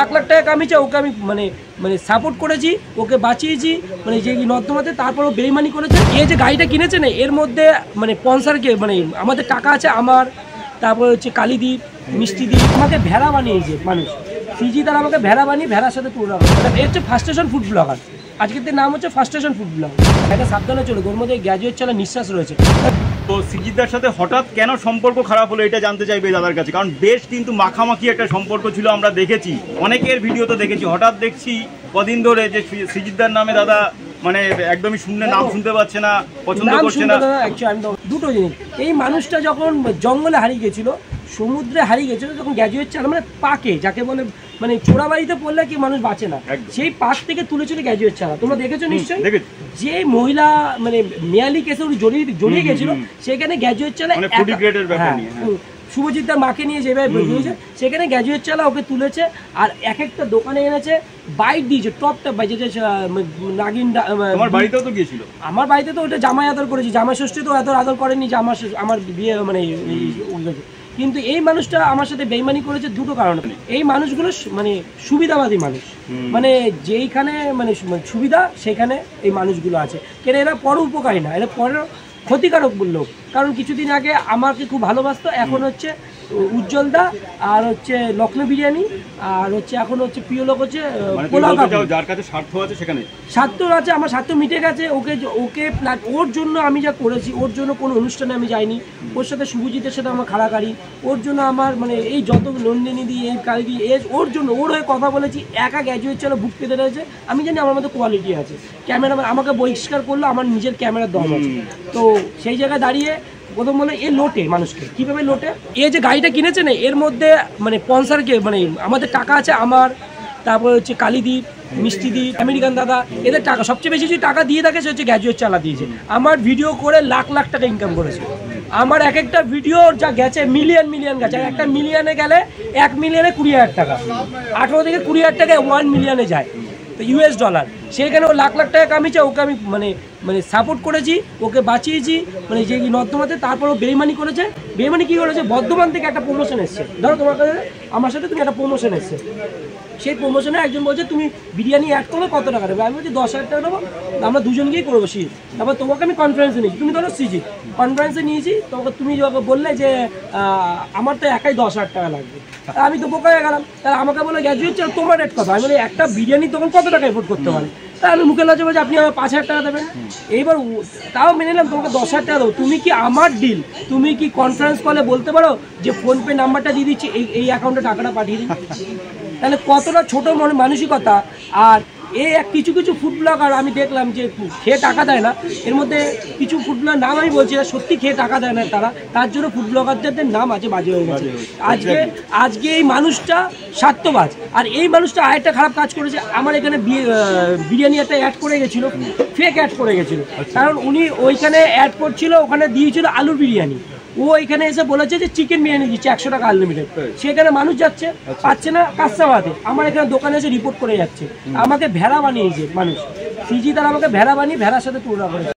লাখ লাখ টাকা কামিয়েছে, ওকে আমি মানে মানে সাপোর্ট করেছি, ওকে বাঁচিয়েছি, মানে যে নর্দমাতে, তারপরও বেইমানি করেছে। এই যে গাড়িটা কিনেছে না, এর মধ্যে মানে স্পন্সরকে মানে আমাদের টাকা আছে আমার, তারপর হচ্ছে কালীদ্বীপ, মিষ্টিদ্বীপ, আমাকে ভেড়া বানিয়েছে মানুষ। সিজি তারা আমাকে ভেড়া বানিয়ে ভেড়ার সাথে তুলে রাখে। এই হচ্ছে ফার্স্টেশন ফুড ব্লগার, আজকের নাম হচ্ছে ফার্স্টেশন ফুড ব্লগার। একটা সাবধানে চলো, ওর মধ্যে গ্র্যাজুয়েট চালা নিঃশ্বাস রয়েছে। তো সিজিদার সাথে হঠাৎ কেন সম্পর্ক খারাপ হলো এটা জানতে চাইবে দাদার কাছে, কারণ বেশ কিন্তু মাখামাখি একটা সম্পর্ক ছিল, আমরা দেখেছি অনেকের ভিডিও তো দেখেছি। হঠাৎ দেখছি কদিন ধরে যে সিজিদার নামে দাদা মানে একদমই শুনলে নাম শুনতে পাচ্ছে না, পছন্দ করছে না। দুটো জিনিস, এই মানুষটা যখন জঙ্গলে হারিয়ে গেছিল, সমুদ্রে হারিয়ে গেছিল, যখন গ্র্যাজুয়েট চালা মানে পাকে যাকে বলে, মানে চোরাবাড়িতে পড়লে কি মানুষ বাঁচে না, সেই পাক থেকে তুলেছিল গ্র্যাজুয়েট চালা। তোমরা দেখেছো নিশ্চয়ই, যে মহিলা মানে মেয়ালি কেসে জড়িয়ে গেছিল, সেখানে গ্র্যাজুয়েট চালা শুভজিৎ দার মাকে নিয়ে যেভাবে বেরিয়েছে, সেখানে গ্র্যাজুয়েট চালা ওকে তুলেছে। আর এক একটা দোকানে এনেছে, বাইক দিয়েছে টপটা বাজে, নাগিন। আমার বাড়িতেও তো গিয়েছিল, আমার বাড়িতে তো ওটা জামাই আদর করেছি, জামাই ষষ্ঠী তো এত আদর করেনি যে আমার বিয়ে মানে। কিন্তু এই মানুষটা আমার সাথে বেইমানি করেছে দুটো কারণে। এই মানুষগুলো মানে সুবিধাবাদী মানুষ, মানে যেইখানে মানে সুবিধা সেখানে এই মানুষগুলো আছে। কেন এরা পর উপকারী না, এরা পর ক্ষতিকারক লোক। কারণ কিছুদিন আগে আমাকে খুব ভালোবাসতো, এখন হচ্ছে উজ্জ্বলদা, আর হচ্ছে লখনৌ বিরিয়ানি, আর হচ্ছে এখন হচ্ছে প্রিয় লোক হচ্ছে পোলাও। যার কাছে স্বার্থ আছে সেখানে স্বার্থ আছে, আমার স্বার্থ মিটে গেছে। ওকে ওর জন্য আমি যা করেছি, ওর জন্য কোনো অনুষ্ঠানে আমি যাইনি, ওর সাথে শুভজিতের সাথে আমার খাড়াখাড়ি, ওর জন্য আমার মানে এই যত নন্দিনী দি, এই কালী এজ, ওর জন্য ওর হয়ে কথা বলেছি। একা গ্র্যাজুয়েট চলো বুক পেতে রয়েছে, আমি জানি আমার মধ্যে কোয়ালিটি আছে। ক্যামেরাম্যান আমাকে বহিষ্কার করলো, আমার নিজের ক্যামেরার দম আছে। তো সেই জায়গায় দাঁড়িয়ে প্রথম বলে এ লোটে মানুষকে, কীভাবে লোটে। এই যে গাড়িটা কিনেছে না, এর মধ্যে মানে স্পন্সরকে মানে আমাদের টাকা আছে আমার, তারপর হচ্ছে কালীদ্বীপ, মিষ্টিদ্বীপ, আমেরিকান দাদা, এদের টাকা সবচেয়ে বেশি যে টাকা দিয়ে থাকে সে হচ্ছে গ্র্যাজুয়েট চালা দিয়েছে। আমার ভিডিও করে লাখ লাখ টাকা ইনকাম করেছে। আমার এক একটা ভিডিও যা গেছে মিলিয়ন গেছে, আর একটা মিলিয়নে গেলে 1 মিলিয়নে 20,000 টাকা, 18 থেকে 20,000 টাকা 1 মিলিয়নে যায়, তো US ডলার। সেখানে ও লাখ লাখ টাকা কামিয়েছে, ওকে আমি মানে মানে সাপোর্ট করেছি, ওকে বাঁচিয়েছি, মানে যে নর্দমাতে, তারপরও বেইমানি করেছে। বেইমানি কী করেছে, বর্ধমান থেকে একটা প্রমোশন এসছে, ধরো তোমার কাছে আমার সাথে তুমি একটা প্রমোশন এসছে, সেই প্রমোশনে একজন বলছে তুমি বিরিয়ানি অ্যাড করবে কত টাকা নেবে, আমি বলছি 10,000 টাকা নেবো, আমরা দুজন গিয়েই করবো শীত। তারপর তোমাকে আমি কনফারেন্সে নিয়েছি, তুমি ধরো সিজি কনফারেন্সে নিয়েছি, তোমাকে তুমি বললে যে আমার তো একাই 10,000 টাকা লাগবে, আমি তো বোকা হয়ে গেলাম। তাহলে আমাকে বলে গ্র্যাজুয়েট চাল তোমার রেট কথা, আমি বলি একটা বিরিয়ানি তখন কত টাকা এফোর্ড করতে পারে, তাই আমি মুখে লজ্জা বলছি আপনি আমার 5,000 টাকা দেবেন। এইবার তাও মেনে নিলাম, তোমাকে 10,000 টাকা দেবো, তুমি কি আমার ডিল, তুমি কি কনফারেন্স কলে বলতে পারো যে ফোনপে নাম্বারটা দিয়ে দিচ্ছি, এই অ্যাকাউন্টে টাকাটা পাঠিয়ে দিন। তাহলে কতটা ছোটো মানসিকতা। আর কিছু ফুড ব্লগার আমি দেখলাম যে খেয়ে টাকা দেয় না, এর মধ্যে কিছু ফুড ব্লগার নাম আমি বলছি সত্যি খেয়ে টাকা দেয় না তারা, তার জন্য ফুড ব্লগারদের নাম আছে বাজে হয়ে গেছে। আজকে এই মানুষটা স্বার্থবাজ, আর এই মানুষটা আরেকটা খারাপ কাজ করেছে। আমার এখানে বিরিয়ানি একটা অ্যাড করে গেছিলো, ফেক অ্যাড করে গেছিলো, কারণ উনি ওইখানে অ্যাড করছিল, ওখানে দিয়েছিল আলুর বিরিয়ানি, ও এখানে এসে বলেছে যে চিকেন বিরিয়ানি দিচ্ছে 100 টাকা আনলিমিটেড। সেখানে মানুষ যাচ্ছে, পাচ্ছে না কাস্টমারতে, আমার এখানে দোকানে এসে রিপোর্ট করে যাচ্ছে, আমাকে ভেড়া বানিয়েছে মানুষ। সিজি তারা আমাকে ভেড়া বানিয়ে ভেড়ার সাথে তুলনা করেছে।